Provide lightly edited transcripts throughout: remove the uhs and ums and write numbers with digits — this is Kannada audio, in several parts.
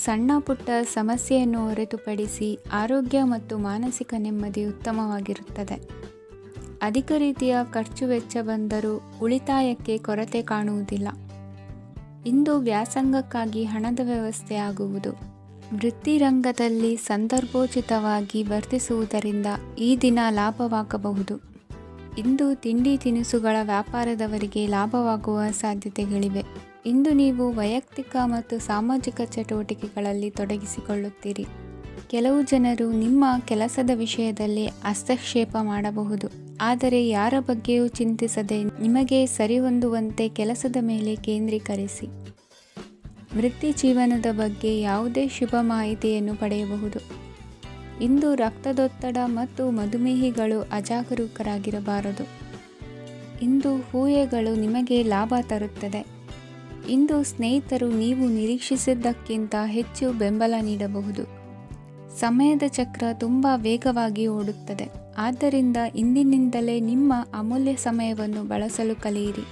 ಸಣ್ಣ ಪುಟ್ಟ ಸಮಸ್ಯೆಯನ್ನು ಹೊರತುಪಡಿಸಿ ಆರೋಗ್ಯ ಮತ್ತು ಮಾನಸಿಕ ನೆಮ್ಮದಿ ಉತ್ತಮವಾಗಿರುತ್ತದೆ. ಅಧಿಕ ರೀತಿಯ ಖರ್ಚು ವೆಚ್ಚ ಬಂದರೂ ಉಳಿತಾಯಕ್ಕೆ ಕೊರತೆ ಕಾಣುವುದಿಲ್ಲ. ಇಂದು ವ್ಯಾಸಂಗಕ್ಕಾಗಿ ಹಣದ ವ್ಯವಸ್ಥೆ ಆಗುವುದು. ವೃತ್ತಿರಂಗದಲ್ಲಿ ಸಂದರ್ಭೋಚಿತವಾಗಿ ವರ್ತಿಸುವುದರಿಂದ ಈ ದಿನ ಲಾಭವಾಗಬಹುದು. ಇಂದು ತಿಂಡಿ ತಿನಿಸುಗಳ ವ್ಯಾಪಾರದವರಿಗೆ ಲಾಭವಾಗುವ ಸಾಧ್ಯತೆಗಳಿವೆ. ಇಂದು ನೀವು ವೈಯಕ್ತಿಕ ಮತ್ತು ಸಾಮಾಜಿಕ ಚಟುವಟಿಕೆಗಳಲ್ಲಿ ತೊಡಗಿಸಿಕೊಳ್ಳುತ್ತೀರಿ. ಕೆಲವು ಜನರು ನಿಮ್ಮ ಕೆಲಸದ ವಿಷಯದಲ್ಲಿ ಹಸ್ತಕ್ಷೇಪ ಮಾಡಬಹುದು, ಆದರೆ ಯಾರ ಬಗ್ಗೆಯೂ ಚಿಂತಿಸದೆ ನಿಮಗೆ ಸರಿಹೊಂದುವಂತೆ ಕೆಲಸದ ಮೇಲೆ ಕೇಂದ್ರೀಕರಿಸಿ. ವೃತ್ತಿ ಜೀವನದ ಬಗ್ಗೆ ಯಾವುದೇ ಶುಭ ಮಾಹಿತಿಯನ್ನು ಪಡೆಯಬಹುದು. ಇಂದು ರಕ್ತದೊತ್ತಡ ಮತ್ತು ಮಧುಮೇಹಿಗಳು ಅಜಾಗರೂಕರಾಗಿರಬಾರದು. ಇಂದು ಊಹೆಗಳು ನಿಮಗೆ ಲಾಭ ತರುತ್ತದೆ. ಇಂದು ಸ್ನೇಹಿತರು ನೀವು ನಿರೀಕ್ಷಿಸಿದ್ದಕ್ಕಿಂತ ಹೆಚ್ಚು ಬೆಂಬಲ ನೀಡಬಹುದು. ಸಮಯದ ಚಕ್ರ ತುಂಬ ವೇಗವಾಗಿ ಓಡುತ್ತದೆ. ಆದ್ದರಿಂದ ಇಂದಿನಿಂದಲೇ ನಿಮ್ಮ ಅಮೂಲ್ಯ ಸಮಯವನ್ನು ಬಳಸಲು ಕಲಿಯಿರಿ.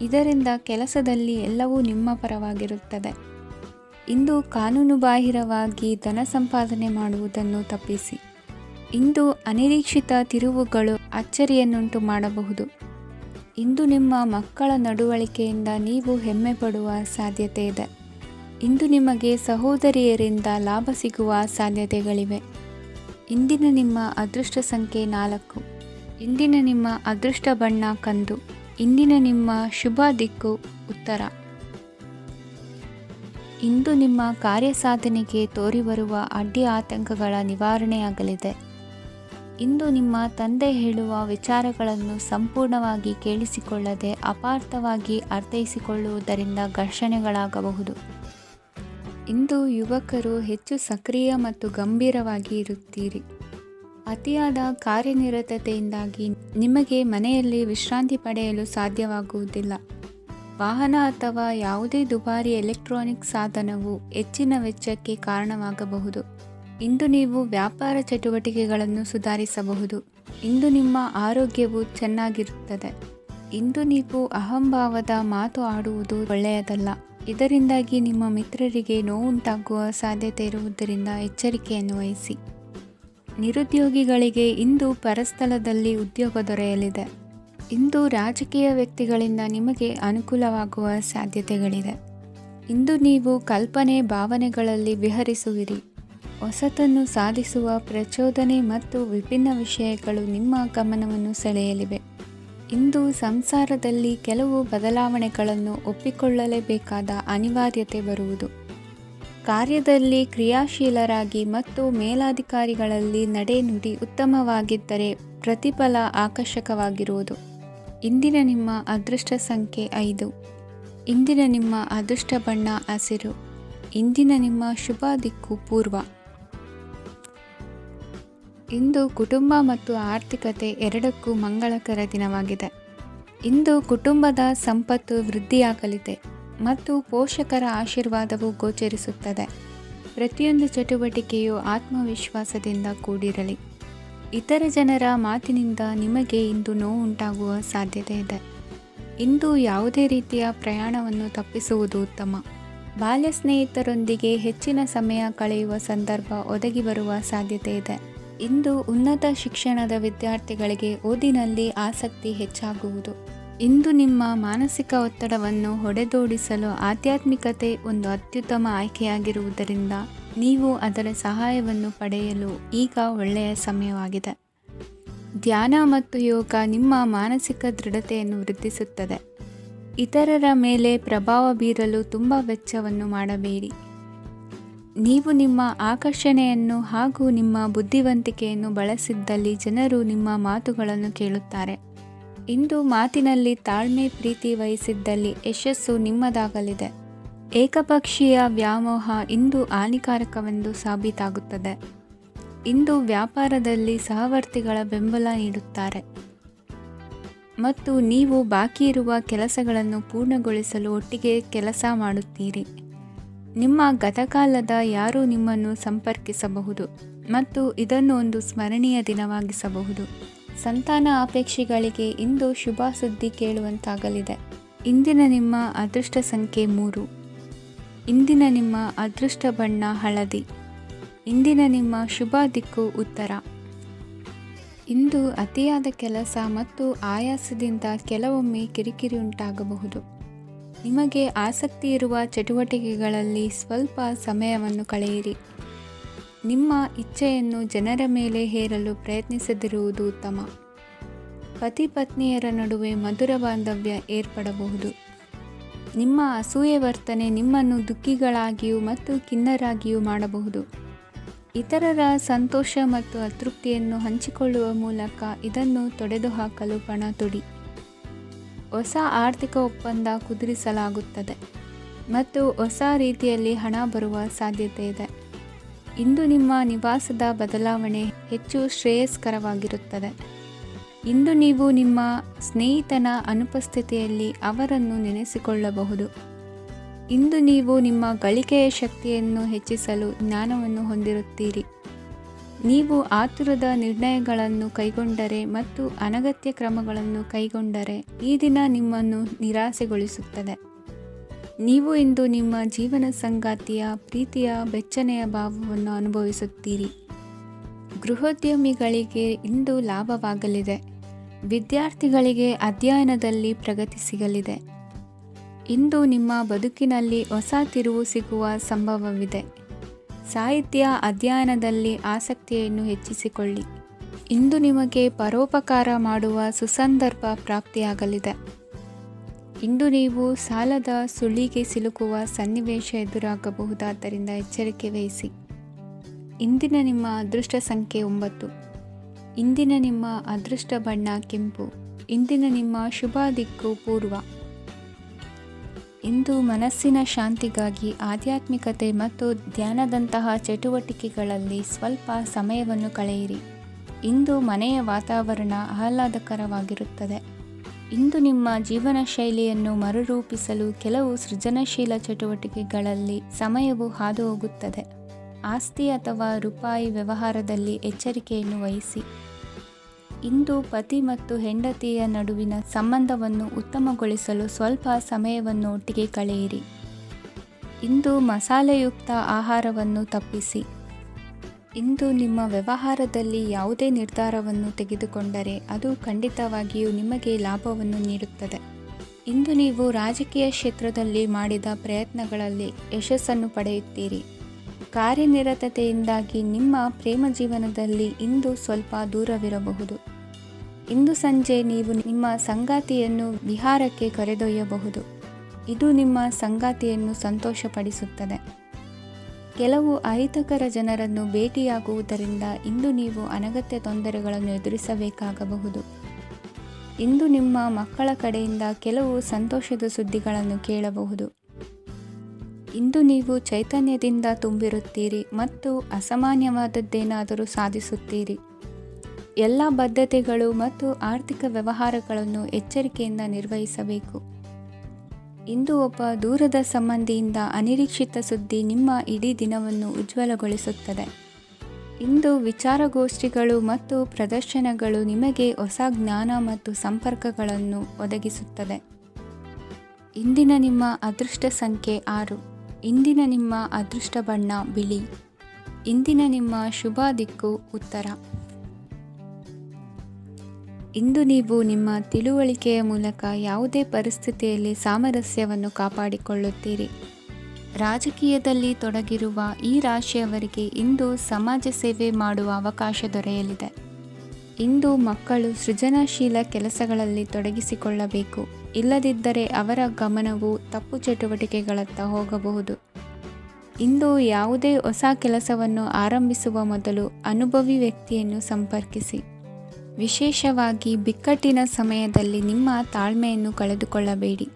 ಇದರಿಂದ ಕೆಲಸದಲ್ಲಿ ಎಲ್ಲವೂ ನಿಮ್ಮ ಪರವಾಗಿರುತ್ತದೆ. ಇಂದು ಕಾನೂನುಬಾಹಿರವಾಗಿ ಧನ ಸಂಪಾದನೆ ಮಾಡುವುದನ್ನು ತಪ್ಪಿಸಿ. ಇಂದು ಅನಿರೀಕ್ಷಿತ ತಿರುವುಗಳು ಅಚ್ಚರಿಯನ್ನುಂಟು ಮಾಡಬಹುದು. ಇಂದು ನಿಮ್ಮ ಮಕ್ಕಳ ನಡವಳಿಕೆಯಿಂದ ನೀವು ಹೆಮ್ಮೆ ಪಡುವ ಸಾಧ್ಯತೆ ಇದೆ. ಇಂದು ನಿಮಗೆ ಸಹೋದರಿಯರಿಂದ ಲಾಭ ಸಿಗುವ ಸಾಧ್ಯತೆಗಳಿವೆ. ಇಂದಿನ ನಿಮ್ಮ ಅದೃಷ್ಟ ಸಂಖ್ಯೆ 4. ಇಂದಿನ ನಿಮ್ಮ ಅದೃಷ್ಟ ಬಣ್ಣ ಕಂದು. ಇಂದಿನ ನಿಮ್ಮ ಶುಭ ದಿಕ್ಕು ಉತ್ತರ. ಇಂದು ನಿಮ್ಮ ಕಾರ್ಯಸಾಧನೆಗೆ ತೋರಿಬರುವ ಅಡ್ಡಿ ಆತಂಕಗಳ ನಿವಾರಣೆಯಾಗಲಿದೆ. ಇಂದು ನಿಮ್ಮ ತಂದೆ ಹೇಳುವ ವಿಚಾರಗಳನ್ನು ಸಂಪೂರ್ಣವಾಗಿ ಕೇಳಿಸಿಕೊಳ್ಳದೆ ಅಪಾರ್ಥವಾಗಿ ಅರ್ಥೈಸಿಕೊಳ್ಳುವುದರಿಂದ ಘರ್ಷಣೆಗಳಾಗಬಹುದು. ಇಂದು ಯುವಕರು ಹೆಚ್ಚು ಸಕ್ರಿಯ ಮತ್ತು ಗಂಭೀರವಾಗಿ ಇರುತ್ತೀರಿ. ಅತಿಯಾದ ಕಾರ್ಯನಿರತತೆಯಿಂದಾಗಿ ನಿಮಗೆ ಮನೆಯಲ್ಲಿ ವಿಶ್ರಾಂತಿ ಪಡೆಯಲು ಸಾಧ್ಯವಾಗುವುದಿಲ್ಲ. ವಾಹನ ಅಥವಾ ಯಾವುದೇ ದುಬಾರಿ ಎಲೆಕ್ಟ್ರಾನಿಕ್ ಸಾಧನವು ಹೆಚ್ಚಿನ ವೆಚ್ಚಕ್ಕೆ ಕಾರಣವಾಗಬಹುದು. ಇಂದು ನೀವು ವ್ಯಾಪಾರ ಚಟುವಟಿಕೆಗಳನ್ನು ಸುಧಾರಿಸಬಹುದು. ಇಂದು ನಿಮ್ಮ ಆರೋಗ್ಯವು ಚೆನ್ನಾಗಿರುತ್ತದೆ. ಇಂದು ನೀವು ಅಹಂಭಾವದ ಮಾತು ಆಡುವುದು ಒಳ್ಳೆಯದಲ್ಲ. ಇದರಿಂದಾಗಿ ನಿಮ್ಮ ಮಿತ್ರರಿಗೆ ನೋವುಂಟಾಗುವ ಸಾಧ್ಯತೆ ಇರುವುದರಿಂದ ಎಚ್ಚರಿಕೆಯನ್ನು ವಹಿಸಿ. ನಿರುದ್ಯೋಗಿಗಳಿಗೆ ಇಂದು ಪರಸ್ಥಳದಲ್ಲಿ ಉದ್ಯೋಗ ದೊರೆಯಲಿದೆ. ಇಂದು ರಾಜಕೀಯ ವ್ಯಕ್ತಿಗಳಿಂದ ನಿಮಗೆ ಅನುಕೂಲವಾಗುವ ಸಾಧ್ಯತೆಗಳಿದೆ. ಇಂದು ನೀವು ಕಲ್ಪನೆ ಭಾವನೆಗಳಲ್ಲಿ ವಿಹರಿಸುವಿರಿ. ಹೊಸತನ್ನು ಸಾಧಿಸುವ ಪ್ರಚೋದನೆ ಮತ್ತು ವಿಭಿನ್ನ ವಿಷಯಗಳು ನಿಮ್ಮ ಗಮನವನ್ನು ಸೆಳೆಯಲಿವೆ. ಇಂದು ಸಂಸಾರದಲ್ಲಿ ಕೆಲವು ಬದಲಾವಣೆಗಳನ್ನು ಒಪ್ಪಿಕೊಳ್ಳಲೇಬೇಕಾದ ಅನಿವಾರ್ಯತೆ ಬರುವುದು. ಕಾರ್ಯದಲ್ಲಿ ಕ್ರಿಯಾಶೀಲರಾಗಿ ಮತ್ತು ಮೇಲಾಧಿಕಾರಿಗಳಲ್ಲಿ ನಡೆನುಡಿ ಉತ್ತಮವಾಗಿದ್ದರೆ ಪ್ರತಿಫಲ ಆಕರ್ಷಕವಾಗಿರುವುದು. ಇಂದಿನ ನಿಮ್ಮ ಅದೃಷ್ಟ ಸಂಖ್ಯೆ 5. ಇಂದಿನ ನಿಮ್ಮ ಅದೃಷ್ಟ ಬಣ್ಣ ಹಸಿರು. ಇಂದಿನ ನಿಮ್ಮ ಶುಭ ದಿಕ್ಕು ಪೂರ್ವ. ಇಂದು ಕುಟುಂಬ ಮತ್ತು ಆರ್ಥಿಕತೆ ಎರಡಕ್ಕೂ ಮಂಗಳಕರ ದಿನವಾಗಿದೆ. ಇಂದು ಕುಟುಂಬದ ಸಂಪತ್ತು ವೃದ್ಧಿಯಾಗಲಿದೆ ಮತ್ತು ಪೋಷಕರ ಆಶೀರ್ವಾದವು ಗೋಚರಿಸುತ್ತದೆ. ಪ್ರತಿಯೊಂದು ಚಟುವಟಿಕೆಯು ಆತ್ಮವಿಶ್ವಾಸದಿಂದ ಕೂಡಿರಲಿ. ಇತರ ಜನರ ಮಾತಿನಿಂದ ನಿಮಗೆ ಇಂದು ನೋವುಂಟಾಗುವ ಸಾಧ್ಯತೆ ಇದೆ. ಇಂದು ಯಾವುದೇ ರೀತಿಯ ಪ್ರಯಾಣವನ್ನು ತಪ್ಪಿಸುವುದು ಉತ್ತಮ. ಬಾಲ್ಯ ಸ್ನೇಹಿತರೊಂದಿಗೆ ಹೆಚ್ಚಿನ ಸಮಯ ಕಳೆಯುವ ಸಂದರ್ಭ ಒದಗಿ ಬರುವ ಸಾಧ್ಯತೆ ಇದೆ. ಇಂದು ಉನ್ನತ ಶಿಕ್ಷಣದ ವಿದ್ಯಾರ್ಥಿಗಳಿಗೆ ಓದಿನಲ್ಲಿ ಆಸಕ್ತಿ ಹೆಚ್ಚಾಗುವುದು. ಇಂದು ನಿಮ್ಮ ಮಾನಸಿಕ ಒತ್ತಡವನ್ನು ಹೊಡೆದೋಡಿಸಲು ಆಧ್ಯಾತ್ಮಿಕತೆ ಒಂದು ಅತ್ಯುತ್ತಮ ಆಯ್ಕೆಯಾಗಿರುವುದರಿಂದ ನೀವು ಅದರ ಸಹಾಯವನ್ನು ಪಡೆಯಲು ಈಗ ಒಳ್ಳೆಯ ಸಮಯವಾಗಿದೆ. ಧ್ಯಾನ ಮತ್ತು ಯೋಗ ನಿಮ್ಮ ಮಾನಸಿಕ ದೃಢತೆಯನ್ನು ವೃದ್ಧಿಸುತ್ತದೆ. ಇತರರ ಮೇಲೆ ಪ್ರಭಾವ ಬೀರಲು ತುಂಬ ವೆಚ್ಚವನ್ನು ಮಾಡಬೇಡಿ. ನೀವು ನಿಮ್ಮ ಆಕರ್ಷಣೆಯನ್ನು ಹಾಗೂ ನಿಮ್ಮ ಬುದ್ಧಿವಂತಿಕೆಯನ್ನು ಬಳಸಿದ್ದಲ್ಲಿ ಜನರು ನಿಮ್ಮ ಮಾತುಗಳನ್ನು ಕೇಳುತ್ತಾರೆ. ಇಂದು ಮಾತಿನಲ್ಲಿ ತಾಳ್ಮೆ ಪ್ರೀತಿ ವಹಿಸಿದ್ದಲ್ಲಿ ಯಶಸ್ಸು ನಿಮ್ಮದಾಗಲಿದೆ. ಏಕಪಕ್ಷೀಯ ವ್ಯಾಮೋಹ ಇಂದು ಹಾನಿಕಾರಕವೆಂದು ಸಾಬೀತಾಗುತ್ತದೆ. ಇಂದು ವ್ಯಾಪಾರದಲ್ಲಿ ಸಹವರ್ತಿಗಳ ಬೆಂಬಲ ನೀಡುತ್ತಾರೆ ಮತ್ತು ನೀವು ಬಾಕಿ ಇರುವ ಕೆಲಸಗಳನ್ನು ಪೂರ್ಣಗೊಳಿಸಲು ಒಟ್ಟಿಗೆ ಕೆಲಸ ಮಾಡುತ್ತೀರಿ. ನಿಮ್ಮ ಗತಕಾಲದ ಯಾರೂ ನಿಮ್ಮನ್ನು ಸಂಪರ್ಕಿಸಬಹುದು ಮತ್ತು ಇದನ್ನು ಒಂದು ಸ್ಮರಣೀಯ ದಿನವಾಗಿಸಬಹುದು. ಸಂತಾನ ಅಪೇಕ್ಷಿಗಳಿಗೆ ಇಂದು ಶುಭ ಸುದ್ದಿ ಕೇಳುವಂತಾಗಲಿದೆ. ಇಂದಿನ ನಿಮ್ಮ ಅದೃಷ್ಟ ಸಂಖ್ಯೆ 3. ಇಂದಿನ ನಿಮ್ಮ ಅದೃಷ್ಟ ಬಣ್ಣ ಹಳದಿ. ಇಂದಿನ ನಿಮ್ಮ ಶುಭ ದಿಕ್ಕು ಉತ್ತರ. ಇಂದು ಅತಿಯಾದ ಕೆಲಸ ಮತ್ತು ಆಯಾಸದಿಂದ ಕೆಲವೊಮ್ಮೆ ಕಿರಿಕಿರಿ ಉಂಟಾಗಬಹುದು. ನಿಮಗೆ ಆಸಕ್ತಿ ಇರುವ ಚಟುವಟಿಕೆಗಳಲ್ಲಿ ಸ್ವಲ್ಪ ಸಮಯವನ್ನು ಕಳೆಯಿರಿ. ನಿಮ್ಮ ಇಚ್ಛೆಯನ್ನು ಜನರ ಮೇಲೆ ಹೇರಲು ಪ್ರಯತ್ನಿಸದಿರುವುದು ಉತ್ತಮ. ಪತಿ ಪತ್ನಿಯರ ನಡುವೆ ಮಧುರ ಬಾಂಧವ್ಯ ಏರ್ಪಡಬಹುದು. ನಿಮ್ಮ ಅಸೂಯೆ ವರ್ತನೆ ನಿಮ್ಮನ್ನು ದುಃಖಿಗಳಾಗಿಯೂ ಮತ್ತು ಖಿನ್ನರಾಗಿಯೂ ಮಾಡಬಹುದು. ಇತರರ ಸಂತೋಷ ಮತ್ತು ಅತೃಪ್ತಿಯನ್ನು ಹಂಚಿಕೊಳ್ಳುವ ಮೂಲಕ ಇದನ್ನು ತೊಡೆದುಹಾಕಲು ಪಣ ತೊಡಿ. ಹೊಸ ಆರ್ಥಿಕ ಒಪ್ಪಂದ ಕುದುರಿಸಲಾಗುತ್ತದೆ ಮತ್ತು ಹೊಸ ರೀತಿಯಲ್ಲಿ ಹಣ ಬರುವ ಸಾಧ್ಯತೆ ಇದೆ. ಇಂದು ನಿಮ್ಮ ನಿವಾಸದ ಬದಲಾವಣೆ ಹೆಚ್ಚು ಶ್ರೇಯಸ್ಕರವಾಗಿರುತ್ತದೆ. ಇಂದು ನೀವು ನಿಮ್ಮ ಸ್ನೇಹಿತನ ಅನುಪಸ್ಥಿತಿಯಲ್ಲಿ ಅವರನ್ನು ನೆನೆಸಿಕೊಳ್ಳಬಹುದು. ಇಂದು ನೀವು ನಿಮ್ಮ ಗಳಿಕೆಯ ಶಕ್ತಿಯನ್ನು ಹೆಚ್ಚಿಸಲು ಜ್ಞಾನವನ್ನು ಹೊಂದಿರುತ್ತೀರಿ. ನೀವು ಆತುರದ ನಿರ್ಣಯಗಳನ್ನು ಕೈಗೊಂಡರೆ ಮತ್ತು ಅನಗತ್ಯ ಕ್ರಮಗಳನ್ನು ಕೈಗೊಂಡರೆ ಈ ದಿನ ನಿಮ್ಮನ್ನು ನಿರಾಸೆಗೊಳಿಸುತ್ತದೆ. ನೀವು ಇಂದು ನಿಮ್ಮ ಜೀವನ ಸಂಗಾತಿಯ ಪ್ರೀತಿಯ ಬೆಚ್ಚನೆಯ ಭಾವವನ್ನು ಅನುಭವಿಸುತ್ತೀರಿ. ಗೃಹೋದ್ಯಮಿಗಳಿಗೆ ಇಂದು ಲಾಭವಾಗಲಿದೆ. ವಿದ್ಯಾರ್ಥಿಗಳಿಗೆ ಅಧ್ಯಯನದಲ್ಲಿ ಪ್ರಗತಿ ಸಿಗಲಿದೆ. ಇಂದು ನಿಮ್ಮ ಬದುಕಿನಲ್ಲಿ ಹೊಸ ತಿರುವು ಸಿಗುವ ಸಂಭವವಿದೆ. ಸಾಹಿತ್ಯ ಅಧ್ಯಯನದಲ್ಲಿ ಆಸಕ್ತಿಯನ್ನು ಹೆಚ್ಚಿಸಿಕೊಳ್ಳಿ. ಇಂದು ನಿಮಗೆ ಪರೋಪಕಾರ ಮಾಡುವ ಸುಸಂದರ್ಭ ಪ್ರಾಪ್ತಿಯಾಗಲಿದೆ. ಇಂದು ನೀವು ಸಾಲದ ಸುಳಿಗೆ ಸಿಲುಕುವ ಸನ್ನಿವೇಶ ಎದುರಾಗಬಹುದಾದ್ದರಿಂದ ಎಚ್ಚರಿಕೆ ವಹಿಸಿ. ಇಂದಿನ ನಿಮ್ಮ ಅದೃಷ್ಟ ಸಂಖ್ಯೆ 9. ಇಂದಿನ ನಿಮ್ಮ ಅದೃಷ್ಟ ಬಣ್ಣ ಕೆಂಪು. ಇಂದಿನ ನಿಮ್ಮ ಶುಭ ದಿಕ್ಕು ಪೂರ್ವ. ಇಂದು ಮನಸ್ಸಿನ ಶಾಂತಿಗಾಗಿ ಆಧ್ಯಾತ್ಮಿಕತೆ ಮತ್ತು ಧ್ಯಾನದಂತಹ ಚಟುವಟಿಕೆಗಳಲ್ಲಿ ಸ್ವಲ್ಪ ಸಮಯವನ್ನು ಕಳೆಯಿರಿ. ಇಂದು ಮನೆಯ ವಾತಾವರಣ ಆಹ್ಲಾದಕರವಾಗಿರುತ್ತದೆ. ಇಂದು ನಿಮ್ಮ ಜೀವನ ಶೈಲಿಯನ್ನು ಮರುರೂಪಿಸಲು ಕೆಲವು ಸೃಜನಶೀಲ ಚಟುವಟಿಕೆಗಳಲ್ಲಿ ಸಮಯವು ಹಾದುಹೋಗುತ್ತದೆ. ಆಸ್ತಿ ಅಥವಾ ರೂಪಾಯಿ ವ್ಯವಹಾರದಲ್ಲಿ ಎಚ್ಚರಿಕೆಯನ್ನು ವಹಿಸಿ. ಇಂದು ಪತಿ ಮತ್ತು ಹೆಂಡತಿಯ ನಡುವಿನ ಸಂಬಂಧವನ್ನು ಉತ್ತಮಗೊಳಿಸಲು ಸ್ವಲ್ಪ ಸಮಯವನ್ನು ಒಟ್ಟಿಗೆ ಕಳೆಯಿರಿ. ಇಂದು ಮಸಾಲೆಯುಕ್ತ ಆಹಾರವನ್ನು ತಪ್ಪಿಸಿ. ಇಂದು ನಿಮ್ಮ ವ್ಯವಹಾರದಲ್ಲಿ ಯಾವುದೇ ನಿರ್ಧಾರವನ್ನು ತೆಗೆದುಕೊಂಡರೆ ಅದು ಖಂಡಿತವಾಗಿಯೂ ನಿಮಗೆ ಲಾಭವನ್ನು ನೀಡುತ್ತದೆ. ಇಂದು ನೀವು ರಾಜಕೀಯ ಕ್ಷೇತ್ರದಲ್ಲಿ ಮಾಡಿದ ಪ್ರಯತ್ನಗಳಲ್ಲಿ ಯಶಸ್ಸನ್ನು ಪಡೆಯುತ್ತೀರಿ. ಕಾರ್ಯನಿರತತೆಯಿಂದಾಗಿ ನಿಮ್ಮ ಪ್ರೇಮ ಜೀವನದಲ್ಲಿ ಇಂದು ಸ್ವಲ್ಪ ದೂರವಿರಬಹುದು. ಇಂದು ಸಂಜೆ ನೀವು ನಿಮ್ಮ ಸಂಗಾತಿಯನ್ನು ವಿಹಾರಕ್ಕೆ ಕರೆದೊಯ್ಯಬಹುದು. ಇದು ನಿಮ್ಮ ಸಂಗಾತಿಯನ್ನು ಸಂತೋಷಪಡಿಸುತ್ತದೆ. ಕೆಲವು ಅಹಿತಕರ ಜನರನ್ನು ಭೇಟಿಯಾಗುವುದರಿಂದ ಇಂದು ನೀವು ಅನಗತ್ಯ ತೊಂದರೆಗಳನ್ನು ಎದುರಿಸಬೇಕಾಗಬಹುದು. ಇಂದು ನಿಮ್ಮ ಮಕ್ಕಳ ಕಡೆಯಿಂದ ಕೆಲವು ಸಂತೋಷದ ಸುದ್ದಿಗಳನ್ನು ಕೇಳಬಹುದು. ಇಂದು ನೀವು ಚೈತನ್ಯದಿಂದ ತುಂಬಿರುತ್ತೀರಿ ಮತ್ತು ಅಸಾಮಾನ್ಯವಾದದ್ದೇನಾದರೂ ಸಾಧಿಸುತ್ತೀರಿ. ಎಲ್ಲ ಬದ್ಧತೆಗಳು ಮತ್ತು ಆರ್ಥಿಕ ವ್ಯವಹಾರಗಳನ್ನು ಎಚ್ಚರಿಕೆಯಿಂದ ನಿರ್ವಹಿಸಬೇಕು. ಇಂದು ಒಬ್ಬ ದೂರದ ಸಂಬಂಧಿಯಿಂದ ಅನಿರೀಕ್ಷಿತ ಸುದ್ದಿ ನಿಮ್ಮ ಇಡೀ ದಿನವನ್ನು ಉಜ್ವಲಗೊಳಿಸುತ್ತದೆ. ಇಂದು ವಿಚಾರಗೋಷ್ಠಿಗಳು ಮತ್ತು ಪ್ರದರ್ಶನಗಳು ನಿಮಗೆ ಹೊಸ ಜ್ಞಾನ ಮತ್ತು ಸಂಪರ್ಕಗಳನ್ನು ಒದಗಿಸುತ್ತದೆ. ಇಂದಿನ ನಿಮ್ಮ ಅದೃಷ್ಟ ಸಂಖ್ಯೆ 6. ಇಂದಿನ ನಿಮ್ಮ ಅದೃಷ್ಟ ಬಣ್ಣ ಬಿಳಿ. ಇಂದಿನ ನಿಮ್ಮ ಶುಭ ದಿಕ್ಕು ಉತ್ತರ. ಇಂದು ನೀವು ನಿಮ್ಮ ತಿಳುವಳಿಕೆಯ ಮೂಲಕ ಯಾವುದೇ ಪರಿಸ್ಥಿತಿಯಲ್ಲಿ ಸಾಮರಸ್ಯವನ್ನು ಕಾಪಾಡಿಕೊಳ್ಳುತ್ತೀರಿ. ರಾಜಕೀಯದಲ್ಲಿ ತೊಡಗಿರುವ ಈ ರಾಶಿಯವರಿಗೆ ಇಂದು ಸಮಾಜ ಸೇವೆ ಮಾಡುವ ಅವಕಾಶ ದೊರೆಯಲಿದೆ. ಇಂದು ಮಕ್ಕಳು ಸೃಜನಶೀಲ ಕೆಲಸಗಳಲ್ಲಿ ತೊಡಗಿಸಿಕೊಳ್ಳಬೇಕು. ಇಲ್ಲದಿದ್ದರೆ ಅವರ ಗಮನವು ತಪ್ಪು ಚಟುವಟಿಕೆಗಳತ್ತ ಹೋಗಬಹುದು. ಇಂದು ಯಾವುದೇ ಹೊಸ ಕೆಲಸವನ್ನು ಆರಂಭಿಸುವ ಮೊದಲು ಅನುಭವಿ ವ್ಯಕ್ತಿಯನ್ನು ಸಂಪರ್ಕಿಸಿ. ವಿಶೇಷವಾಗಿ ಬಿಕ್ಕಟ್ಟಿನ ಸಮಯದಲ್ಲಿ ನಿಮ್ಮ ತಾಳ್ಮೆಯನ್ನು ಕಳೆದುಕೊಳ್ಳಬೇಡಿ.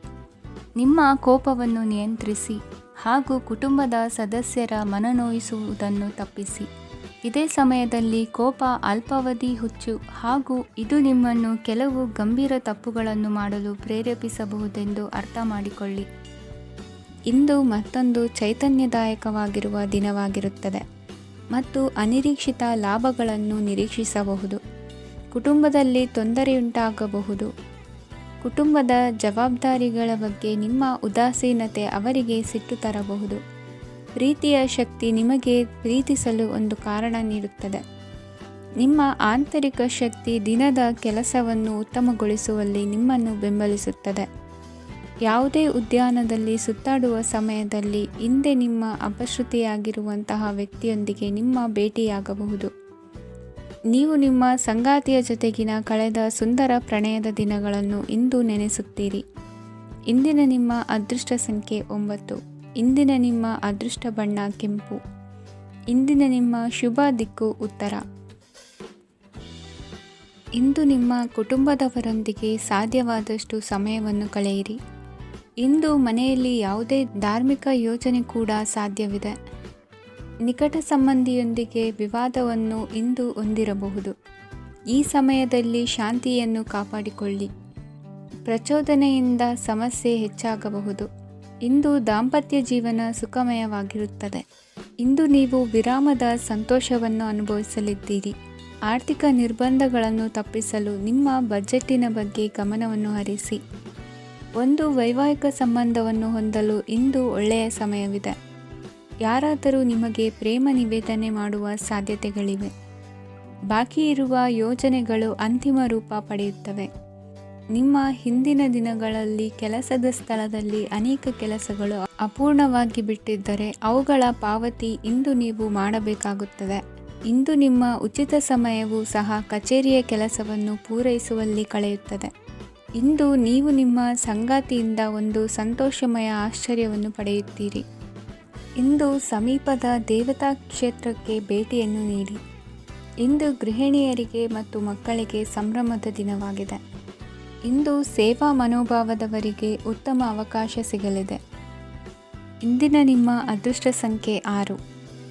ನಿಮ್ಮ ಕೋಪವನ್ನು ನಿಯಂತ್ರಿಸಿ ಹಾಗೂ ಕುಟುಂಬದ ಸದಸ್ಯರ ಮನನೋಯಿಸುವುದನ್ನು ತಪ್ಪಿಸಿ. ಇದೇ ಸಮಯದಲ್ಲಿ ಕೋಪ ಅಲ್ಪಾವಧಿ ಹುಚ್ಚು ಹಾಗೂ ಇದು ನಿಮ್ಮನ್ನು ಕೆಲವು ಗಂಭೀರ ತಪ್ಪುಗಳನ್ನು ಮಾಡಲು ಪ್ರೇರೇಪಿಸಬಹುದೆಂದು ಅರ್ಥ ಮಾಡಿಕೊಳ್ಳಿ. ಇಂದು ಮತ್ತೊಂದು ಚೈತನ್ಯದಾಯಕವಾಗಿರುವ ದಿನವಾಗಿರುತ್ತದೆ ಮತ್ತು ಅನಿರೀಕ್ಷಿತ ಲಾಭಗಳನ್ನು ನಿರೀಕ್ಷಿಸಬಹುದು. ಕುಟುಂಬದಲ್ಲಿ ತೊಂದರೆಯುಂಟಾಗಬಹುದು. ಕುಟುಂಬದ ಜವಾಬ್ದಾರಿಗಳ ಬಗ್ಗೆ ನಿಮ್ಮ ಉದಾಸೀನತೆ ಅವರಿಗೆ ಸಿಟ್ಟು ತರಬಹುದು. ಪ್ರೀತಿಯ ಶಕ್ತಿ ನಿಮಗೆ ಪ್ರೀತಿಸಲು ಒಂದು ಕಾರಣ ನೀಡುತ್ತದೆ. ನಿಮ್ಮ ಆಂತರಿಕ ಶಕ್ತಿ ದಿನದ ಕೆಲಸವನ್ನು ಉತ್ತಮಗೊಳಿಸುವಲ್ಲಿ ನಿಮ್ಮನ್ನು ಬೆಂಬಲಿಸುತ್ತದೆ. ಯಾವುದೇ ಉದ್ಯಾನದಲ್ಲಿ ಸುತ್ತಾಡುವ ಸಮಯದಲ್ಲಿ ಹಿಂದೆ ನಿಮ್ಮ ಅಪಶ್ರುತಿಯಾಗಿರುವಂತಹ ವ್ಯಕ್ತಿಯೊಂದಿಗೆ ನಿಮ್ಮ ಭೇಟಿಯಾಗಬಹುದು. ನೀವು ನಿಮ್ಮ ಸಂಗಾತಿಯ ಜೊತೆಗಿನ ಕಳೆದ ಸುಂದರ ಪ್ರಣಯದ ದಿನಗಳನ್ನು ಇಂದು ನೆನೆಸುತ್ತೀರಿ. ಇಂದಿನ ನಿಮ್ಮ ಅದೃಷ್ಟ ಸಂಖ್ಯೆ 9. ಇಂದಿನ ನಿಮ್ಮ ಅದೃಷ್ಟ ಬಣ್ಣ ಕೆಂಪು. ಇಂದಿನ ನಿಮ್ಮ ಶುಭ ದಿಕ್ಕು ಉತ್ತರ. ಇಂದು ನಿಮ್ಮ ಕುಟುಂಬದವರೊಂದಿಗೆ ಸಾಧ್ಯವಾದಷ್ಟು ಸಮಯವನ್ನು ಕಳೆಯಿರಿ. ಇಂದು ಮನೆಯಲ್ಲಿ ಯಾವುದೇ ಧಾರ್ಮಿಕ ಯೋಜನೆ ಕೂಡ ಸಾಧ್ಯವಿದೆ. ನಿಕಟ ಸಂಬಂಧಿಯೊಂದಿಗೆ ವಿವಾದವನ್ನು ಇಂದು ಹೊಂದಿರಬಹುದು. ಈ ಸಮಯದಲ್ಲಿ ಶಾಂತಿಯನ್ನು ಕಾಪಾಡಿಕೊಳ್ಳಿ. ಪ್ರಚೋದನೆಯಿಂದ ಸಮಸ್ಯೆ ಹೆಚ್ಚಾಗಬಹುದು. ಇಂದು ದಾಂಪತ್ಯ ಜೀವನ ಸುಖಮಯವಾಗಿರುತ್ತದೆ. ಇಂದು ನೀವು ವಿರಾಮದ ಸಂತೋಷವನ್ನು ಅನುಭವಿಸಲಿದ್ದೀರಿ. ಆರ್ಥಿಕ ನಿರ್ಬಂಧಗಳನ್ನು ತಪ್ಪಿಸಲು ನಿಮ್ಮ ಬಜೆಟ್ಟಿನ ಬಗ್ಗೆ ಗಮನವನ್ನು ಹರಿಸಿ. ಒಂದು ವೈವಾಹಿಕ ಸಂಬಂಧವನ್ನು ಹೊಂದಲು ಇಂದು ಒಳ್ಳೆಯ ಸಮಯವಿದೆ. ಯಾರಾದರೂ ನಿಮಗೆ ಪ್ರೇಮ ನಿವೇದನೆ ಮಾಡುವ ಸಾಧ್ಯತೆಗಳಿವೆ. ಬಾಕಿ ಇರುವ ಯೋಜನೆಗಳು ಅಂತಿಮ ರೂಪ ಪಡೆಯುತ್ತವೆ. ನಿಮ್ಮ ಹಿಂದಿನ ದಿನಗಳಲ್ಲಿ ಕೆಲಸದ ಸ್ಥಳದಲ್ಲಿ ಅನೇಕ ಕೆಲಸಗಳು ಅಪೂರ್ಣವಾಗಿ ಬಿಟ್ಟಿದ್ದರೆ ಅವುಗಳ ಪಾವತಿ ಇಂದು ನೀವು ಮಾಡಬೇಕಾಗುತ್ತದೆ. ಇಂದು ನಿಮ್ಮ ಉಚಿತ ಸಮಯವೂ ಸಹ ಕಚೇರಿಯ ಕೆಲಸವನ್ನು ಪೂರೈಸುವಲ್ಲಿ ಕಳೆಯುತ್ತದೆ. ಇಂದು ನೀವು ನಿಮ್ಮ ಸಂಗಾತಿಯಿಂದ ಒಂದು ಸಂತೋಷಮಯ ಆಶ್ಚರ್ಯವನ್ನು ಪಡೆಯುತ್ತೀರಿ. ಇಂದು ಸಮೀಪದ ದೇವತಾ ಕ್ಷೇತ್ರಕ್ಕೆ ಭೇಟಿಯನ್ನು ನೀಡಿ. ಇಂದು ಗೃಹಿಣಿಯರಿಗೆ ಮತ್ತು ಮಕ್ಕಳಿಗೆ ಸಂಭ್ರಮದ ದಿನವಾಗಿದೆ. ಇಂದು ಸೇವಾ ಮನೋಭಾವದವರಿಗೆ ಉತ್ತಮ ಅವಕಾಶ ಸಿಗಲಿದೆ. ಇಂದಿನ ನಿಮ್ಮ ಅದೃಷ್ಟ ಸಂಖ್ಯೆ 6.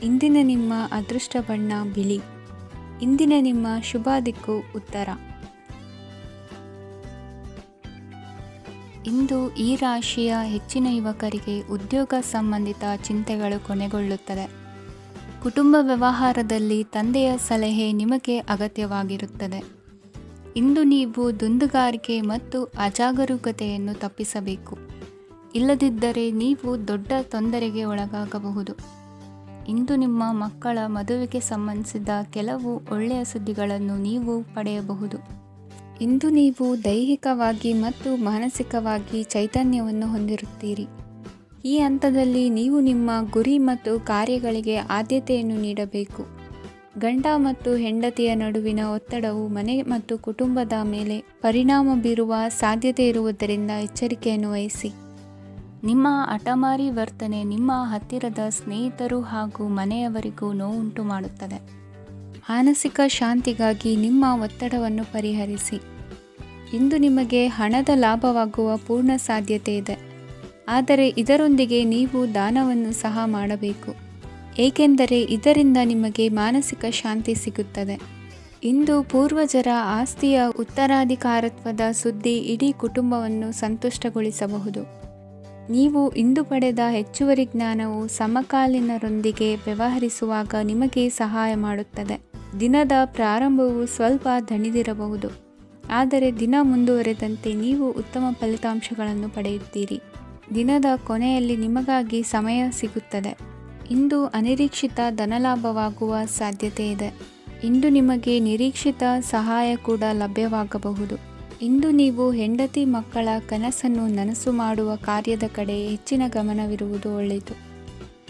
ಇಂದಿನ ನಿಮ್ಮ ಅದೃಷ್ಟ ಬಣ್ಣ ಬಿಳಿ. ಇಂದಿನ ನಿಮ್ಮ ಶುಭ ದಿಕ್ಕು ಉತ್ತರ. ಇಂದು ಈ ರಾಶಿಯ ಹೆಚ್ಚಿನ ಯುವಕರಿಗೆ ಉದ್ಯೋಗ ಸಂಬಂಧಿತ ಚಿಂತೆಗಳು ಕೊನೆಗೊಳ್ಳುತ್ತದೆ. ಕುಟುಂಬ ವ್ಯವಹಾರದಲ್ಲಿ ತಂದೆಯ ಸಲಹೆ ನಿಮಗೆ ಅಗತ್ಯವಾಗಿರುತ್ತದೆ. ಇಂದು ನೀವು ದುಂದುಗಾರಿಕೆ ಮತ್ತು ಅಜಾಗರೂಕತೆಯನ್ನು ತಪ್ಪಿಸಬೇಕು. ಇಲ್ಲದಿದ್ದರೆ ನೀವು ದೊಡ್ಡ ತೊಂದರೆಗೆ ಒಳಗಾಗಬಹುದು. ಇಂದು ನಿಮ್ಮ ಮಕ್ಕಳ ಮದುವೆಗೆ ಸಂಬಂಧಿಸಿದ ಕೆಲವು ಒಳ್ಳೆಯ ಸುದ್ದಿಗಳನ್ನು ನೀವು ಪಡೆಯಬಹುದು. ಇಂದು ನೀವು ದೈಹಿಕವಾಗಿ ಮತ್ತು ಮಾನಸಿಕವಾಗಿ ಚೈತನ್ಯವನ್ನು ಹೊಂದಿರುತ್ತೀರಿ. ಈ ಹಂತದಲ್ಲಿ ನೀವು ನಿಮ್ಮ ಗುರಿ ಮತ್ತು ಕಾರ್ಯಗಳಿಗೆ ಆದ್ಯತೆಯನ್ನು ನೀಡಬೇಕು. ಗಂಡ ಮತ್ತು ಹೆಂಡತಿಯ ನಡುವಿನ ಒತ್ತಡವು ಮನೆ ಮತ್ತು ಕುಟುಂಬದ ಮೇಲೆ ಪರಿಣಾಮ ಬೀರುವ ಸಾಧ್ಯತೆ ಇರುವುದರಿಂದ ಎಚ್ಚರಿಕೆಯನ್ನು ವಹಿಸಿ. ನಿಮ್ಮ ಹಠಮಾರಿ ವರ್ತನೆ ನಿಮ್ಮ ಹತ್ತಿರದ ಸ್ನೇಹಿತರು ಹಾಗೂ ಮನೆಯವರಿಗೂ ನೋವುಂಟು ಮಾಡುತ್ತದೆ. ಮಾನಸಿಕ ಶಾಂತಿಗಾಗಿ ನಿಮ್ಮ ಒತ್ತಡವನ್ನು ಪರಿಹರಿಸಿ. ಇಂದು ನಿಮಗೆ ಹಣದ ಲಾಭವಾಗುವ ಪೂರ್ಣ ಸಾಧ್ಯತೆ ಇದೆ. ಆದರೆ ಇದರೊಂದಿಗೆ ನೀವು ದಾನವನ್ನು ಸಹ ಮಾಡಬೇಕು, ಏಕೆಂದರೆ ಇದರಿಂದ ನಿಮಗೆ ಮಾನಸಿಕ ಶಾಂತಿ ಸಿಗುತ್ತದೆ. ಇಂದು ಪೂರ್ವಜರ ಆಸ್ತಿಯ ಉತ್ತರಾಧಿಕಾರತ್ವದ ಸುದ್ದಿ ಇಡೀ ಕುಟುಂಬವನ್ನು ಸಂತುಷ್ಟಗೊಳಿಸಬಹುದು. ನೀವು ಇಂದು ಪಡೆದ ಹೆಚ್ಚುವರಿ ಜ್ಞಾನವು ಸಮಕಾಲೀನರೊಂದಿಗೆ ವ್ಯವಹರಿಸುವಾಗ ನಿಮಗೆ ಸಹಾಯ ಮಾಡುತ್ತದೆ. ದಿನದ ಪ್ರಾರಂಭವು ಸ್ವಲ್ಪ ದಣಿದಿರಬಹುದು, ಆದರೆ ದಿನ ಮುಂದುವರೆದಂತೆ ನೀವು ಉತ್ತಮ ಫಲಿತಾಂಶಗಳನ್ನು ಪಡೆಯುತ್ತೀರಿ. ದಿನದ ಕೊನೆಯಲ್ಲಿ ನಿಮಗಾಗಿ ಸಮಯ ಸಿಗುತ್ತದೆ. ಇಂದು ಅನಿರೀಕ್ಷಿತ ಧನಲಾಭವಾಗುವ ಸಾಧ್ಯತೆ ಇದೆ. ಇಂದು ನಿಮಗೆ ನಿರೀಕ್ಷಿತ ಸಹಾಯ ಕೂಡ ಲಭ್ಯವಾಗಬಹುದು. ಇಂದು ನೀವು ಹೆಂಡತಿ ಮಕ್ಕಳ ಕನಸನ್ನು ನನಸು ಮಾಡುವ ಕಾರ್ಯದ ಕಡೆ ಹೆಚ್ಚಿನ ಗಮನವಿರುವುದು ಒಳ್ಳೆಯದು.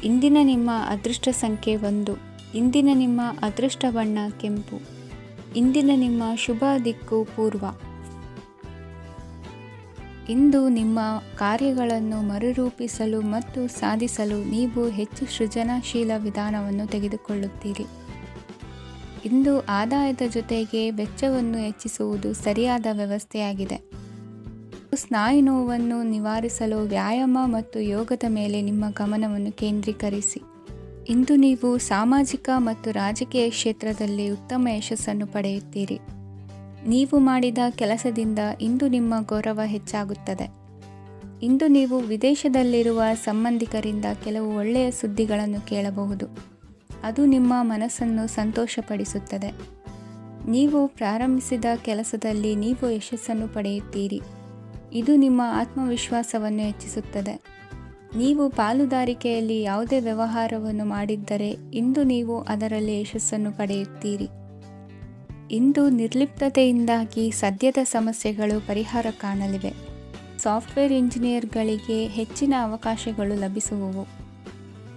ಇಂದಿನ ನಿಮ್ಮ ಅದೃಷ್ಟ ಸಂಖ್ಯೆ 1. ಇಂದಿನ ನಿಮ್ಮ ಅದೃಷ್ಟ ಬಣ್ಣ ಕೆಂಪು. ಇಂದಿನ ನಿಮ್ಮ ಶುಭ ದಿಕ್ಕು ಪೂರ್ವ. ಇಂದು ನಿಮ್ಮ ಕಾರ್ಯಗಳನ್ನು ಮರುರೂಪಿಸಲು ಮತ್ತು ಸಾಧಿಸಲು ನೀವು ಹೆಚ್ಚು ಸೃಜನಶೀಲ ವಿಧಾನವನ್ನು ತೆಗೆದುಕೊಳ್ಳುತ್ತೀರಿ. ಇಂದು ಆದಾಯದ ಜೊತೆಗೆ ವೆಚ್ಚವನ್ನು ಹೆಚ್ಚಿಸುವುದು ಸರಿಯಾದ ವ್ಯವಸ್ಥೆಯಾಗಿದೆ. ಸ್ನಾಯು ನೋವನ್ನು ನಿವಾರಿಸಲು ವ್ಯಾಯಾಮ ಮತ್ತು ಯೋಗದ ಮೇಲೆ ನಿಮ್ಮ ಗಮನವನ್ನು ಕೇಂದ್ರೀಕರಿಸಿ. ಇಂದು ನೀವು ಸಾಮಾಜಿಕ ಮತ್ತು ರಾಜಕೀಯ ಕ್ಷೇತ್ರದಲ್ಲಿ ಉತ್ತಮ ಯಶಸ್ಸನ್ನು ಪಡೆಯುತ್ತೀರಿ. ನೀವು ಮಾಡಿದ ಕೆಲಸದಿಂದ ಇಂದು ನಿಮ್ಮ ಗೌರವ ಹೆಚ್ಚಾಗುತ್ತದೆ. ಇಂದು ನೀವು ವಿದೇಶದಲ್ಲಿರುವ ಸಂಬಂಧಿಕರಿಂದ ಕೆಲವು ಒಳ್ಳೆಯ ಸುದ್ದಿಗಳನ್ನು ಕೇಳಬಹುದು. ಅದು ನಿಮ್ಮ ಮನಸ್ಸನ್ನು ಸಂತೋಷಪಡಿಸುತ್ತದೆ. ನೀವು ಪ್ರಾರಂಭಿಸಿದ ಕೆಲಸದಲ್ಲಿ ನೀವು ಯಶಸ್ಸನ್ನು ಪಡೆಯುತ್ತೀರಿ. ಇದು ನಿಮ್ಮ ಆತ್ಮವಿಶ್ವಾಸವನ್ನು ಹೆಚ್ಚಿಸುತ್ತದೆ. ನೀವು ಪಾಲುದಾರಿಕೆಯಲ್ಲಿ ಯಾವುದೇ ವ್ಯವಹಾರವನ್ನು ಮಾಡಿದ್ದರೆ ಇಂದು ನೀವು ಅದರಲ್ಲಿ ಯಶಸ್ಸನ್ನು ಪಡೆಯುತ್ತೀರಿ. ಇಂದು ನಿರ್ಲಿಪ್ತತೆಯಿಂದಾಗಿ ಸದ್ಯದ ಸಮಸ್ಯೆಗಳು ಪರಿಹಾರ ಕಾಣಲಿವೆ. ಸಾಫ್ಟ್ವೇರ್ ಇಂಜಿನಿಯರ್ಗಳಿಗೆ ಹೆಚ್ಚಿನ ಅವಕಾಶಗಳು ಲಭಿಸುವವು.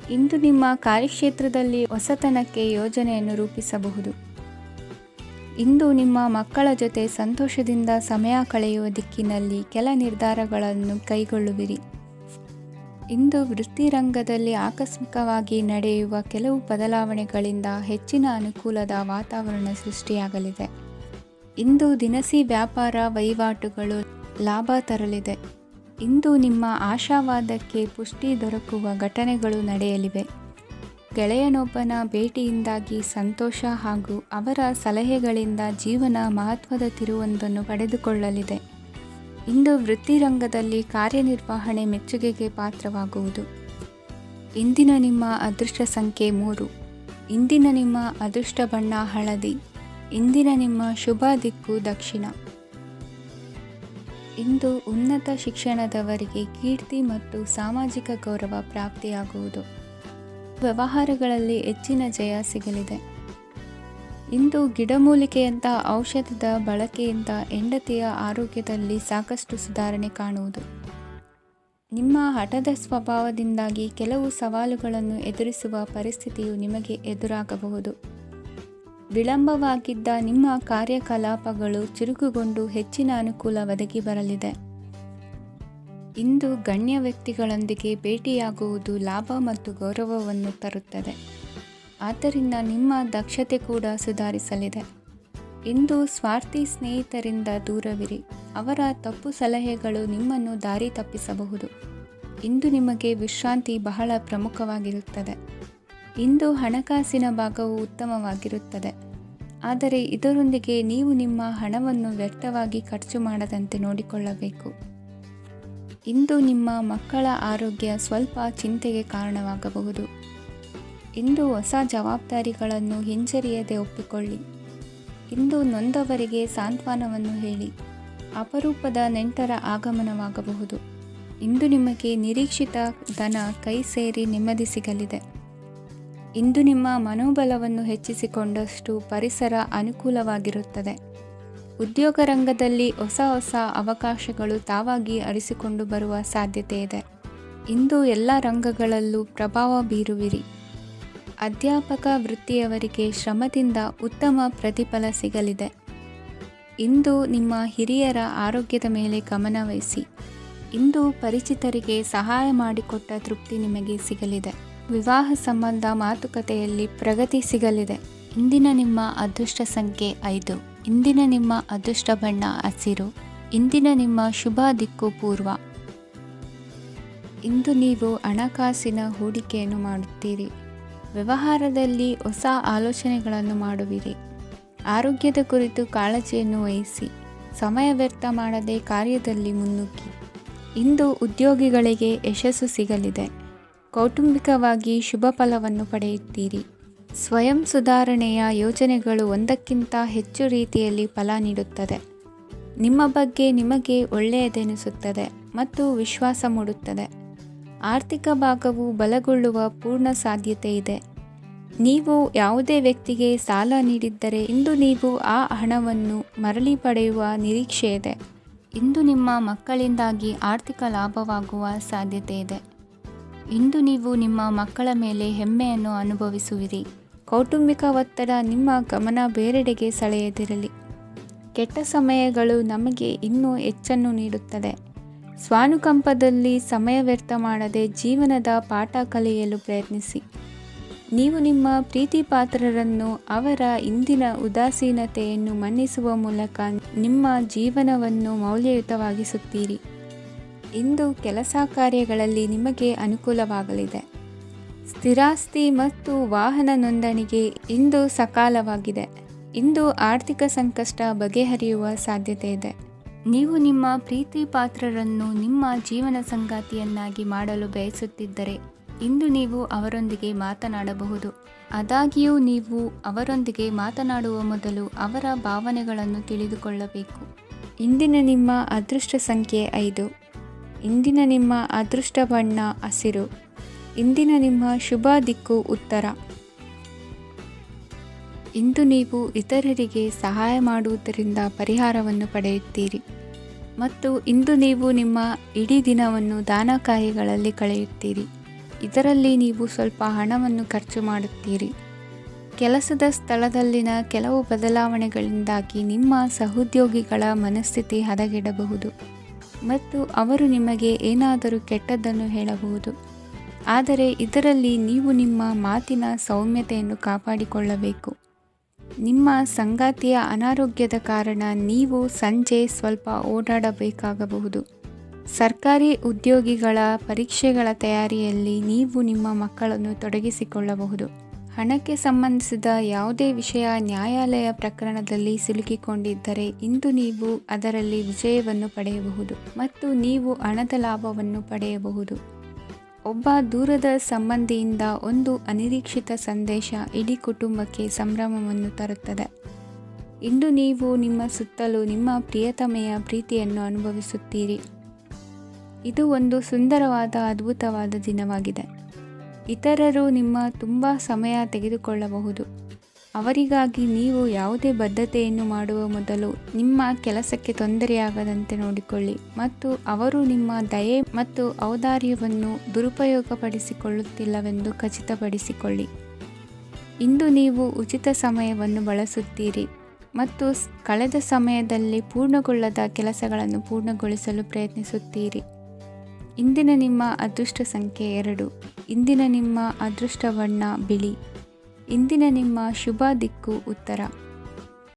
ಇಂದು ನಿಮ್ಮ ಕಾರ್ಯಕ್ಷೇತ್ರದಲ್ಲಿ ಹೊಸತನಕ್ಕೆ ಯೋಜನೆಯನ್ನು ರೂಪಿಸಬಹುದು. ಇಂದು ನಿಮ್ಮ ಮಕ್ಕಳ ಜೊತೆ ಸಂತೋಷದಿಂದ ಸಮಯ ಕಳೆಯುವ ದಿಕ್ಕಿನಲ್ಲಿ ಕೆಲ ನಿರ್ಧಾರಗಳನ್ನು ಕೈಗೊಳ್ಳುವಿರಿ. ಇಂದು ವೃತ್ತಿರಂಗದಲ್ಲಿ ಆಕಸ್ಮಿಕವಾಗಿ ನಡೆಯುವ ಕೆಲವು ಬದಲಾವಣೆಗಳಿಂದ ಹೆಚ್ಚಿನ ಅನುಕೂಲದ ವಾತಾವರಣ ಸೃಷ್ಟಿಯಾಗಲಿದೆ. ಇಂದು ದಿನಸಿ ವ್ಯಾಪಾರ ವಹಿವಾಟುಗಳು ಲಾಭ ತರಲಿದೆ. ಇಂದು ನಿಮ್ಮ ಆಶಾವಾದಕ್ಕೆ ಪುಷ್ಟಿ ದೊರಕುವ ಘಟನೆಗಳು ನಡೆಯಲಿವೆ. ಗೆಳೆಯನೊಬ್ಬನ ಭೇಟಿಯಿಂದಾಗಿ ಸಂತೋಷ ಹಾಗೂ ಅವರ ಸಲಹೆಗಳಿಂದ ಜೀವನ ಮಹತ್ವದ ತಿರುವೊಂದನ್ನು ಪಡೆದುಕೊಳ್ಳಲಿದೆ. ಇಂದು ವೃತ್ತಿರಂಗದಲ್ಲಿ ಕಾರ್ಯನಿರ್ವಹಣೆ ಮೆಚ್ಚುಗೆಗೆ ಪಾತ್ರವಾಗುವುದು. ಇಂದಿನ ನಿಮ್ಮ ಅದೃಷ್ಟ ಸಂಖ್ಯೆ 3. ಇಂದಿನ ನಿಮ್ಮ ಅದೃಷ್ಟ ಬಣ್ಣ ಹಳದಿ. ಇಂದಿನ ನಿಮ್ಮ ಶುಭ ದಿಕ್ಕು ದಕ್ಷಿಣ. ಇಂದು ಉನ್ನತ ಶಿಕ್ಷಣದವರಿಗೆ ಕೀರ್ತಿ ಮತ್ತು ಸಾಮಾಜಿಕ ಗೌರವ ಪ್ರಾಪ್ತಿಯಾಗುವುದು. ವ್ಯವಹಾರಗಳಲ್ಲಿ ಹೆಚ್ಚಿನ ಜಯ ಸಿಗಲಿದೆ. ಇಂದು ಗಿಡಮೂಲಿಕೆಯಂಥ ಔಷಧದ ಬಳಕೆಯಿಂದ ಹೆಂಡತಿಯ ಆರೋಗ್ಯದಲ್ಲಿ ಸಾಕಷ್ಟು ಸುಧಾರಣೆ ಕಾಣುವುದು. ನಿಮ್ಮ ಹಠದ ಸ್ವಭಾವದಿಂದಾಗಿ ಕೆಲವು ಸವಾಲುಗಳನ್ನು ಎದುರಿಸುವ ಪರಿಸ್ಥಿತಿಯು ನಿಮಗೆ ಎದುರಾಗಬಹುದು. ವಿಳಂಬವಾಗಿದ್ದ ನಿಮ್ಮ ಕಾರ್ಯಕಲಾಪಗಳು ಚುರುಕುಗೊಂಡು ಹೆಚ್ಚಿನ ಅನುಕೂಲ ಒದಗಿ ಬರಲಿದೆ. ಇಂದು ಗಣ್ಯ ವ್ಯಕ್ತಿಗಳೊಂದಿಗೆ ಭೇಟಿಯಾಗುವುದು ಲಾಭ ಮತ್ತು ಗೌರವವನ್ನು ತರುತ್ತದೆ. ಆದ್ದರಿಂದ ನಿಮ್ಮ ದಕ್ಷತೆ ಕೂಡ ಸುಧಾರಿಸಲಿದೆ. ಇಂದು ಸ್ವಾರ್ಥಿ ಸ್ನೇಹಿತರಿಂದ ದೂರವಿರಿ. ಅವರ ತಪ್ಪು ಸಲಹೆಗಳು ನಿಮ್ಮನ್ನು ದಾರಿ ತಪ್ಪಿಸಬಹುದು. ಇಂದು ನಿಮಗೆ ವಿಶ್ರಾಂತಿ ಬಹಳ ಪ್ರಮುಖವಾಗಿರುತ್ತದೆ. ಇಂದು ಹಣಕಾಸಿನ ಭಾಗವು ಉತ್ತಮವಾಗಿರುತ್ತದೆ. ಆದರೆ ಇದರೊಂದಿಗೆ ನೀವು ನಿಮ್ಮ ಹಣವನ್ನು ವ್ಯರ್ಥವಾಗಿ ಖರ್ಚು ಮಾಡದಂತೆ ನೋಡಿಕೊಳ್ಳಬೇಕು. ಇಂದು ನಿಮ್ಮ ಮಕ್ಕಳ ಆರೋಗ್ಯ ಸ್ವಲ್ಪ ಚಿಂತೆಗೆ ಕಾರಣವಾಗಬಹುದು. ಇಂದು ಹೊಸ ಜವಾಬ್ದಾರಿಗಳನ್ನು ಹಿಂಜರಿಯದೆ ಒಪ್ಪಿಕೊಳ್ಳಿ. ಇಂದು ನೊಂದವರಿಗೆ ಸಾಂತ್ವನವನ್ನು ಹೇಳಿ. ಅಪರೂಪದ ನೆಂಟರ ಆಗಮನವಾಗಬಹುದು. ಇಂದು ನಿಮಗೆ ನಿರೀಕ್ಷಿತ ಧನ ಕೈ ಸೇರಿ ನೆಮ್ಮದಿ ಸಿಗಲಿದೆ. ಇಂದು ನಿಮ್ಮ ಮನೋಬಲವನ್ನು ಹೆಚ್ಚಿಸಿಕೊಂಡಷ್ಟು ಪರಿಸರ ಅನುಕೂಲವಾಗಿರುತ್ತದೆ. ಉದ್ಯೋಗ ರಂಗದಲ್ಲಿ ಹೊಸ ಹೊಸ ಅವಕಾಶಗಳು ತಾವಾಗಿ ಅರಿಸಿಕೊಂಡು ಬರುವ ಸಾಧ್ಯತೆ ಇದೆ. ಇಂದು ಎಲ್ಲ ರಂಗಗಳಲ್ಲೂ ಪ್ರಭಾವ ಬೀರುವಿರಿ. ಅಧ್ಯಾಪಕ ವೃತ್ತಿಯವರಿಗೆ ಶ್ರಮದಿಂದ ಉತ್ತಮ ಪ್ರತಿಫಲ ಸಿಗಲಿದೆ. ಇಂದು ನಿಮ್ಮ ಹಿರಿಯರ ಆರೋಗ್ಯದ ಮೇಲೆ ಗಮನವಹಿಸಿ. ಇಂದು ಪರಿಚಿತರಿಗೆ ಸಹಾಯ ಮಾಡಿಕೊಟ್ಟ ತೃಪ್ತಿ ನಿಮಗೆ ಸಿಗಲಿದೆ. ವಿವಾಹ ಸಂಬಂಧ ಮಾತುಕತೆಯಲ್ಲಿ ಪ್ರಗತಿ ಸಿಗಲಿದೆ. ಇಂದಿನ ನಿಮ್ಮ ಅದೃಷ್ಟ ಸಂಖ್ಯೆ 5. ಇಂದಿನ ನಿಮ್ಮ ಅದೃಷ್ಟ ಬಣ್ಣ ಹಸಿರು. ಇಂದಿನ ನಿಮ್ಮ ಶುಭ ದಿಕ್ಕು ಪೂರ್ವ. ಇಂದು ನೀವು ಹಣಕಾಸಿನ ಹೂಡಿಕೆಯನ್ನು ಮಾಡುತ್ತೀರಿ. ವ್ಯವಹಾರದಲ್ಲಿ ಹೊಸ ಆಲೋಚನೆಗಳನ್ನು ಮಾಡುವಿರಿ. ಆರೋಗ್ಯದ ಕುರಿತು ಕಾಳಜಿಯನ್ನು ವಹಿಸಿ. ಸಮಯ ವ್ಯರ್ಥ ಮಾಡದೆ ಕಾರ್ಯದಲ್ಲಿ ಮುನ್ನುಗ್ಗಿ. ಇಂದು ಉದ್ಯೋಗಿಗಳಿಗೆ ಯಶಸ್ಸು ಸಿಗಲಿದೆ. ಕೌಟುಂಬಿಕವಾಗಿ ಶುಭ ಫಲವನ್ನು ಪಡೆಯುತ್ತೀರಿ. ಸ್ವಯಂ ಸುಧಾರಣೆಯ ಯೋಜನೆಗಳು ಒಂದಕ್ಕಿಂತ ಹೆಚ್ಚು ರೀತಿಯಲ್ಲಿ ಫಲ ನೀಡುತ್ತದೆ. ನಿಮ್ಮ ಬಗ್ಗೆ ನಿಮಗೆ ಒಳ್ಳೆಯದೆನಿಸುತ್ತದೆ ಮತ್ತು ವಿಶ್ವಾಸ ಮೂಡುತ್ತದೆ. ಆರ್ಥಿಕ ಭಾಗವು ಬಲಗೊಳ್ಳುವ ಪೂರ್ಣ ಸಾಧ್ಯತೆ ಇದೆ. ನೀವು ಯಾವುದೇ ವ್ಯಕ್ತಿಗೆ ಸಾಲ ನೀಡಿದ್ದರೆ ಇಂದು ನೀವು ಆ ಹಣವನ್ನು ಮರಳಿ ಪಡೆಯುವ ನಿರೀಕ್ಷೆ ಇದೆ. ಇಂದು ನಿಮ್ಮ ಮಕ್ಕಳಿಂದಾಗಿ ಆರ್ಥಿಕ ಲಾಭವಾಗುವ ಸಾಧ್ಯತೆ ಇದೆ. ಇಂದು ನೀವು ನಿಮ್ಮ ಮಕ್ಕಳ ಮೇಲೆ ಹೆಮ್ಮೆಯನ್ನು ಅನುಭವಿಸುವಿರಿ. ಕೌಟುಂಬಿಕ ಒತ್ತಡ ನಿಮ್ಮ ಗಮನ ಬೇರೆಡೆಗೆ ಸೆಳೆಯದಿರಲಿ. ಕೆಟ್ಟ ಸಮಯಗಳು ನಮಗೆ ಇನ್ನೂ ಹೆಚ್ಚನ್ನು ನೀಡುತ್ತದೆ. ಸ್ವಾನುಕಂಪದಲ್ಲಿ ಸಮಯ ವ್ಯರ್ಥ ಮಾಡದೆ ಜೀವನದ ಪಾಠ ಕಲಿಯಲು ಪ್ರಯತ್ನಿಸಿ. ನೀವು ನಿಮ್ಮ ಪ್ರೀತಿ ಪಾತ್ರರನ್ನು ಅವರ ಇಂದಿನ ಉದಾಸೀನತೆಯನ್ನು ಮನ್ನಿಸುವ ಮೂಲಕ ನಿಮ್ಮ ಜೀವನವನ್ನು ಮೌಲ್ಯಯುತವಾಗಿಸುತ್ತೀರಿ. ಇಂದು ಕೆಲಸ ಕಾರ್ಯಗಳಲ್ಲಿ ನಿಮಗೆ ಅನುಕೂಲವಾಗಲಿದೆ. ಸ್ಥಿರಾಸ್ತಿ ಮತ್ತು ವಾಹನ ನೋಂದಣಿಗೆ ಇಂದು ಸಕಾಲವಾಗಿದೆ. ಇಂದು ಆರ್ಥಿಕ ಸಂಕಷ್ಟ ಬಗೆಹರಿಯುವ ಸಾಧ್ಯತೆ ಇದೆ. ನೀವು ನಿಮ್ಮ ಪ್ರೀತಿ ಪಾತ್ರರನ್ನು ನಿಮ್ಮ ಜೀವನ ಸಂಗಾತಿಯನ್ನಾಗಿ ಮಾಡಲು ಬಯಸುತ್ತಿದ್ದರೆ ಇಂದು ನೀವು ಅವರೊಂದಿಗೆ ಮಾತನಾಡಬಹುದು. ಆದಾಗ್ಯೂ ನೀವು ಅವರೊಂದಿಗೆ ಮಾತನಾಡುವ ಮೊದಲು ಅವರ ಭಾವನೆಗಳನ್ನು ತಿಳಿದುಕೊಳ್ಳಬೇಕು. ಇಂದಿನ ನಿಮ್ಮ ಅದೃಷ್ಟ ಸಂಖ್ಯೆ 5. ಇಂದಿನ ನಿಮ್ಮ ಅದೃಷ್ಟ ಬಣ್ಣ ಹಸಿರು. ಇಂದಿನ ನಿಮ್ಮ ಶುಭ ದಿಕ್ಕು ಉತ್ತರ. ಇಂದು ನೀವು ಇತರರಿಗೆ ಸಹಾಯ ಮಾಡುವುದರಿಂದ ಪರಿಹಾರವನ್ನು ಪಡೆಯುತ್ತೀರಿ ಮತ್ತು ಇಂದು ನೀವು ನಿಮ್ಮ ಇಡೀ ದಿನವನ್ನು ದಾನ ಕಾರ್ಯಗಳಲ್ಲಿ ಕಳೆಯುತ್ತೀರಿ. ಇದರಲ್ಲಿ ನೀವು ಸ್ವಲ್ಪ ಹಣವನ್ನು ಖರ್ಚು ಮಾಡುತ್ತೀರಿ. ಕೆಲಸದ ಸ್ಥಳದಲ್ಲಿನ ಕೆಲವು ಬದಲಾವಣೆಗಳಿಂದಾಗಿ ನಿಮ್ಮ ಸಹೋದ್ಯೋಗಿಗಳ ಮನಸ್ಥಿತಿ ಹದಗೆಡಬಹುದು ಮತ್ತು ಅವರು ನಿಮಗೆ ಏನಾದರೂ ಕೆಟ್ಟದ್ದನ್ನು ಹೇಳಬಹುದು. ಆದರೆ ಇದರಲ್ಲಿ ನೀವು ನಿಮ್ಮ ಮಾತಿನ ಸೌಮ್ಯತೆಯನ್ನು ಕಾಪಾಡಿಕೊಳ್ಳಬೇಕು. ನಿಮ್ಮ ಸಂಗಾತಿಯ ಅನಾರೋಗ್ಯದ ಕಾರಣ ನೀವು ಸಂಜೆ ಸ್ವಲ್ಪ ಓಡಾಡಬೇಕಾಗಬಹುದು. ಸರ್ಕಾರಿ ಉದ್ಯೋಗಿಗಳ ಪರೀಕ್ಷೆಗಳ ತಯಾರಿಯಲ್ಲಿ ನೀವು ನಿಮ್ಮ ಮಕ್ಕಳನ್ನು ತೊಡಗಿಸಿಕೊಳ್ಳಬಹುದು. ಹಣಕ್ಕೆ ಸಂಬಂಧಿಸಿದ ಯಾವುದೇ ವಿಷಯ ನ್ಯಾಯಾಲಯ ಪ್ರಕರಣದಲ್ಲಿ ಸಿಲುಕಿಕೊಂಡಿದ್ದರೆ ಇಂದು ನೀವು ಅದರಲ್ಲಿ ವಿಜಯವನ್ನು ಪಡೆಯಬಹುದು ಮತ್ತು ನೀವು ಹಣದ ಲಾಭವನ್ನು ಪಡೆಯಬಹುದು. ಒಬ್ಬ ದೂರದ ಸಂಬಂಧಿಯಿಂದ ಒಂದು ಅನಿರೀಕ್ಷಿತ ಸಂದೇಶ ಇಡೀ ಕುಟುಂಬಕ್ಕೆ ಸಂಭ್ರಮವನ್ನು ತರುತ್ತದೆ. ಇಂದು ನೀವು ನಿಮ್ಮ ಸುತ್ತಲೂ ನಿಮ್ಮ ಪ್ರಿಯತಮೆಯ ಪ್ರೀತಿಯನ್ನು ಅನುಭವಿಸುತ್ತೀರಿ. ಇದು ಒಂದು ಸುಂದರವಾದ ಅದ್ಭುತವಾದ ದಿನವಾಗಿದೆ. ಇತರರು ನಿಮ್ಮ ತುಂಬ ಸಮಯ ತೆಗೆದುಕೊಳ್ಳಬಹುದು. ಅವರಿಗಾಗಿ ನೀವು ಯಾವುದೇ ಬದ್ಧತೆಯನ್ನು ಮಾಡುವ ಮೊದಲು ನಿಮ್ಮ ಕೆಲಸಕ್ಕೆ ತೊಂದರೆಯಾಗದಂತೆ ನೋಡಿಕೊಳ್ಳಿ ಮತ್ತು ಅವರು ನಿಮ್ಮ ದಯೆ ಮತ್ತು ಔದಾರ್ಯವನ್ನು ದುರುಪಯೋಗಪಡಿಸಿಕೊಳ್ಳುತ್ತಿಲ್ಲವೆಂದು ಖಚಿತಪಡಿಸಿಕೊಳ್ಳಿ. ಇಂದು ನೀವು ಉಚಿತ ಸಮಯವನ್ನು ಬಳಸುತ್ತೀರಿ ಮತ್ತು ಕಳೆದ ಸಮಯದಲ್ಲಿ ಪೂರ್ಣಗೊಳ್ಳದ ಕೆಲಸಗಳನ್ನು ಪೂರ್ಣಗೊಳಿಸಲು ಪ್ರಯತ್ನಿಸುತ್ತೀರಿ. ಇಂದಿನ ನಿಮ್ಮ ಅದೃಷ್ಟ ಸಂಖ್ಯೆ 2. ಇಂದಿನ ನಿಮ್ಮ ಅದೃಷ್ಟ ಬಣ್ಣ ಬಿಳಿ. ಇಂದಿನ ನಿಮ್ಮ ಶುಭ ದಿಕ್ಕು ಉತ್ತರ.